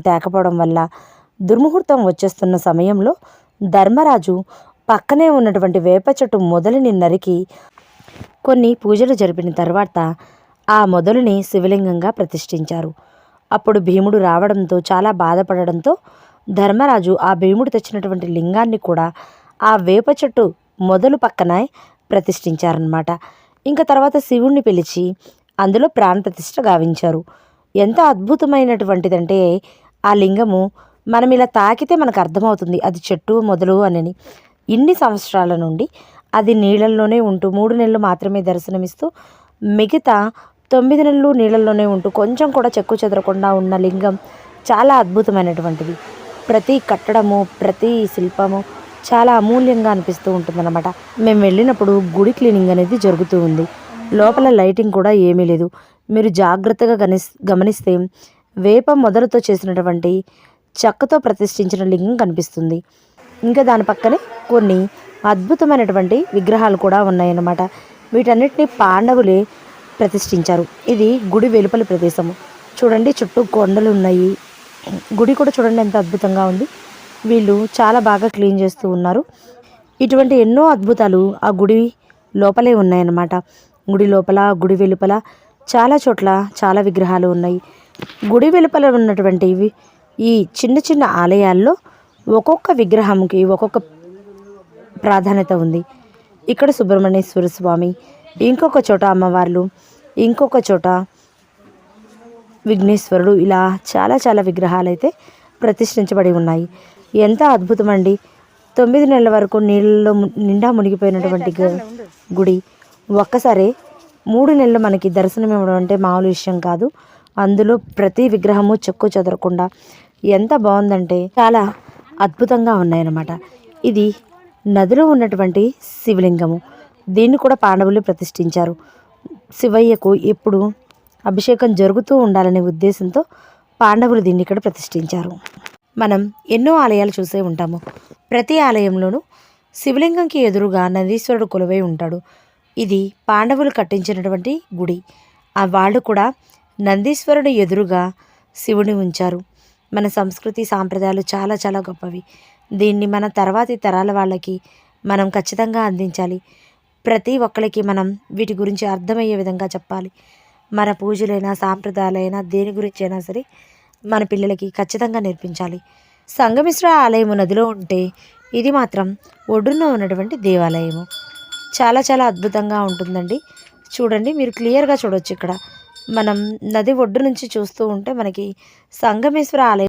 తేకపోవడం వల్ల దుర్ముహూర్తం వచ్చేస్తున్న సమయంలో ధర్మరాజు పక్కనే ఉన్నటువంటి వేప చెట్టు మొదలుని నరికి కొన్ని పూజలు జరిపిన తర్వాత ఆ మొదలుని శివలింగంగా ప్రతిష్ఠించారు. అప్పుడు భీముడు రావడంతో చాలా బాధపడడంతో ధర్మరాజు ఆ భీముడు తెచ్చినటువంటి లింగాన్ని కూడా ఆ వేప చెట్టు మొదలు పక్కనే ప్రతిష్ఠించారనమాట. ఇంకా తర్వాత శివుణ్ణి పిలిచి అందులో ప్రాణప్రతిష్ఠ గావించారు. ఎంత అద్భుతమైనటువంటిదంటే ఆ లింగము మనం ఇలా తాకితే మనకు అర్థమవుతుంది అది చెట్టు మొదలు అని. ఇన్ని సంవత్సరాల నుండి అది నీళ్ళల్లోనే ఉంటూ 3 నెలలు మాత్రమే దర్శనమిస్తూ మిగతా 9 నెలలు నీళ్ళల్లోనే ఉంటూ కొంచెం కూడా చెక్కు చెదరకుండా ఉన్న లింగం చాలా అద్భుతమైనటువంటిది. ప్రతి కట్టడము ప్రతి శిల్పము చాలా అమూల్యంగా అనిపిస్తూ ఉంటుందన్నమాట. మేము వెళ్ళినప్పుడు గుడి క్లీనింగ్ అనేది జరుగుతూ ఉంది. లోపల లైటింగ్ కూడా ఏమీ లేదు. మీరు జాగ్రత్తగా గమనిస్తే వేప మొదలుతో చేసినటువంటి చెక్కతో ప్రతిష్ఠించిన లింగం కనిపిస్తుంది. ఇంకా దాని పక్కనే కొన్ని అద్భుతమైనటువంటి విగ్రహాలు కూడా ఉన్నాయన్నమాట. వీటన్నిటిని పాండవులే ప్రతిష్ఠించారు. ఇది గుడి వెలుపలి ప్రదేశము. చూడండి చుట్టూ కొండలు ఉన్నాయి. గుడి కూడా చూడండి ఎంత అద్భుతంగా ఉంది. వీళ్ళు చాలా బాగా క్లీన్ చేస్తూ ఉన్నారు. ఇటువంటి ఎన్నో అద్భుతాలు ఆ గుడి లోపలే ఉన్నాయన్నమాట. గుడి లోపల గుడి వెలుపల చాలా చోట్ల చాలా విగ్రహాలు ఉన్నాయి. గుడి వెలుపల ఉన్నటువంటి ఈ చిన్న చిన్న ఆలయాల్లో ఒక్కొక్క విగ్రహంకి ఒక్కొక్క ప్రాధాన్యత ఉంది. ఇక్కడ సుబ్రహ్మణ్యేశ్వర స్వామి, ఇంకొక చోట అమ్మవార్లు, ఇంకొక చోట విఘ్నేశ్వరుడు, ఇలా చాలా చాలా విగ్రహాలు అయితే ప్రతిష్ఠించబడి ఉన్నాయి. ఎంత అద్భుతమండి. 9 నెలల వరకు నీళ్ళలో నిండా మునిగిపోయినటువంటి గుడి ఒక్కసారి 3 నెలలు మనకి దర్శనం ఇవ్వడం అంటే మామూలు విషయం కాదు. అందులో ప్రతి విగ్రహము చెక్కు చెదరకుండా ఎంత బాగుందంటే చాలా అద్భుతంగా ఉన్నాయన్నమాట. ఇది నదిలో ఉన్నటువంటి శివలింగము. దీన్ని కూడా పాండవులు ప్రతిష్ఠించారు. శివయ్యకు ఎప్పుడు అభిషేకం జరుగుతూ ఉండాలనే ఉద్దేశంతో పాండవులు దీన్ని ఇక్కడ ప్రతిష్ఠించారు. మనం ఎన్నో ఆలయాలు చూసే ఉంటాము. ప్రతి ఆలయంలోనూ శివలింగంకి ఎదురుగా నందీశ్వరుడు కొలువై ఉంటాడు. ఇది పాండవులు కట్టించినటువంటి గుడి. వాళ్ళు కూడా నందీశ్వరుడు ఎదురుగా శివుని ఉంచారు. మన సంస్కృతి సాంప్రదాయాలు చాలా చాలా గొప్పవి. దీన్ని మన తర్వాతి తరాల వాళ్ళకి మనం ఖచ్చితంగా అందించాలి. ప్రతి ఒక్కరికి మనం వీటి గురించి అర్థమయ్యే విధంగా చెప్పాలి. మన పూజలైనా సాంప్రదాయాలైనా దేని గురించి అయినా సరే మన పిల్లలకి ఖచ్చితంగా నేర్పించాలి. సంగమేశ్వర ఆలయము నదిలో ఉంటే ఇది మాత్రం ఒడ్డున ఉన్నటువంటి దేవాలయము. చాలా చాలా అద్భుతంగా ఉంటుందండి. చూడండి మీరు క్లియర్గా చూడవచ్చు. ఇక్కడ మనం నది ఒడ్డు నుంచి చూస్తూ ఉంటే మనకి సంగమేశ్వర ఆలయం